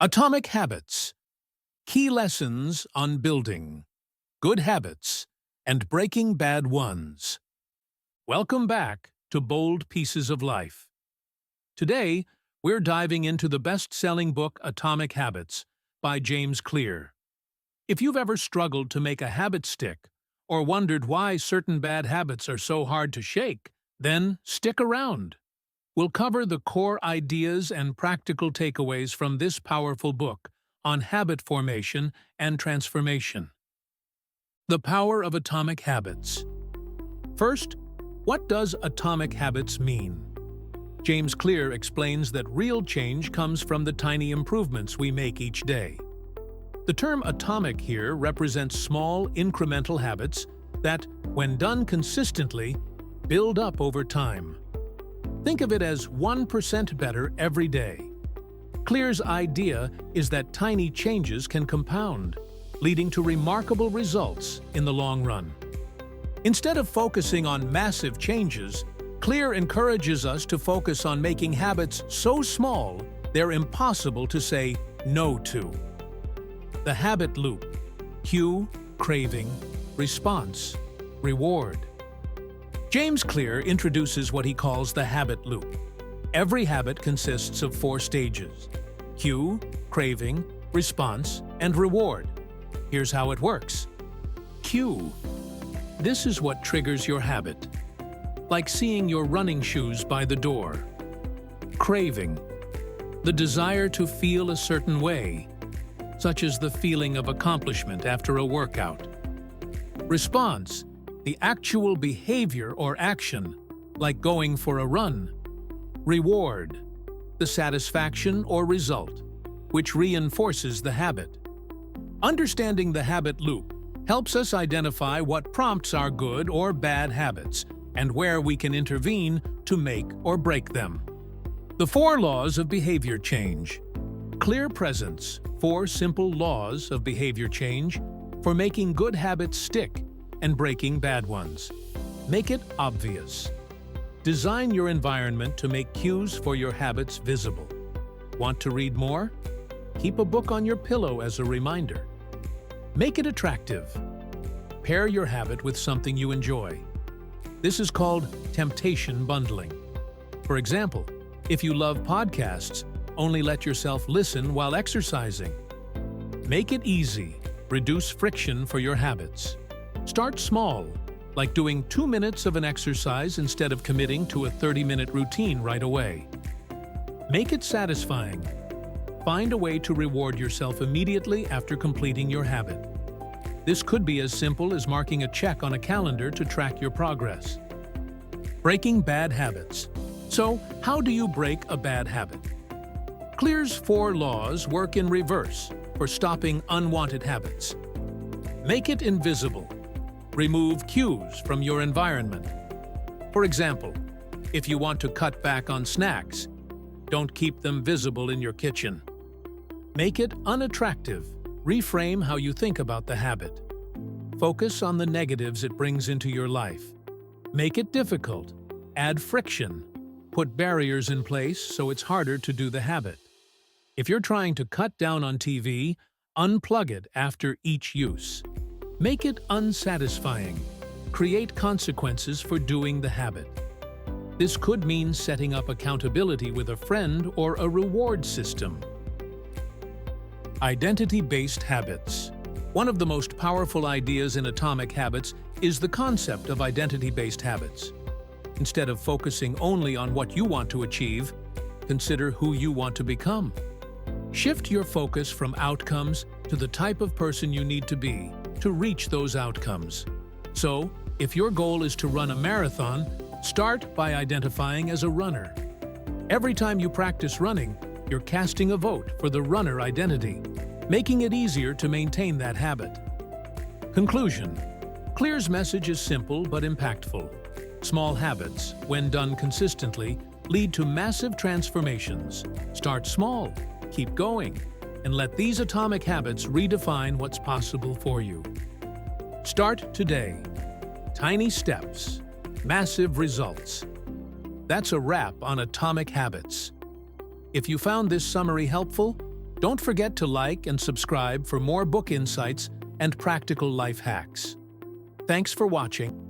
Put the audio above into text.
Atomic Habits. Key lessons on building good habits and breaking bad ones. Welcome back to Bold Pieces of Life. Today, we're diving into the best-selling book Atomic Habits by James Clear. If you've ever struggled to make a habit stick or wondered why certain bad habits are so hard to shake, then stick around. We'll cover the core ideas and practical takeaways from this powerful book on habit formation and transformation. The power of atomic habits. First, what does atomic habits mean? James Clear explains that real change comes from the tiny improvements we make each day. The term atomic here represents small, incremental habits that, when done consistently, build up over time. Think of it as 1% better every day. Clear's idea is that tiny changes can compound, leading to remarkable results in the long run. Instead of focusing on massive changes, Clear encourages us to focus on making habits so small they're impossible to say no to. The habit loop: cue, craving, response, reward. James Clear introduces what he calls the habit loop. Every habit consists of 4 stages: cue, craving, response, and reward. Here's how it works. Cue. This is what triggers your habit, like seeing your running shoes by the door. Craving. The desire to feel a certain way, such as the feeling of accomplishment after a workout. Response. The actual behavior or action, like going for a run. Reward. The satisfaction or result, which reinforces the habit. Understanding the habit loop helps us identify what prompts our good or bad habits and where we can intervene to make or break them. The 4 laws of behavior change. Clear presents 4 simple laws of behavior change for making good habits stick and breaking bad ones. Make it obvious. Design your environment to make cues for your habits visible. Want to read more? Keep a book on your pillow as a reminder. Make it attractive. Pair your habit with something you enjoy. This is called temptation bundling. For example, if you love podcasts, only let yourself listen while exercising. Make it easy. Reduce friction for your habits. Start small, like doing 2 minutes of an exercise instead of committing to a 30-minute routine right away. Make it satisfying. Find a way to reward yourself immediately after completing your habit. This could be as simple as marking a check on a calendar to track your progress. Breaking bad habits. So, how do you break a bad habit? Clear's 4 laws work in reverse for stopping unwanted habits. Make it invisible. Remove cues from your environment. For example, if you want to cut back on snacks, don't keep them visible in your kitchen. Make it unattractive. Reframe how you think about the habit. Focus on the negatives it brings into your life. Make it difficult. Add friction. Put barriers in place so it's harder to do the habit. If you're trying to cut down on TV, unplug it after each use. Make it unsatisfying. Create consequences for doing the habit. This could mean setting up accountability with a friend or a reward system. Identity-based habits. One of the most powerful ideas in Atomic Habits is the concept of identity-based habits. Instead of focusing only on what you want to achieve, consider who you want to become. Shift your focus from outcomes to the type of person you need to be to reach those outcomes. So, if your goal is to run a marathon, start by identifying as a runner. Every time you practice running, you're casting a vote for the runner identity, making it easier to maintain that habit. Conclusion. Clear's message is simple but impactful. Small habits, when done consistently, lead to massive transformations. Start small, keep going, and let these atomic habits redefine what's possible for you. Start today. Tiny steps, massive results. That's a wrap on Atomic Habits. If you found this summary helpful, Don't forget to like and subscribe for more book insights and practical life hacks. Thanks for watching.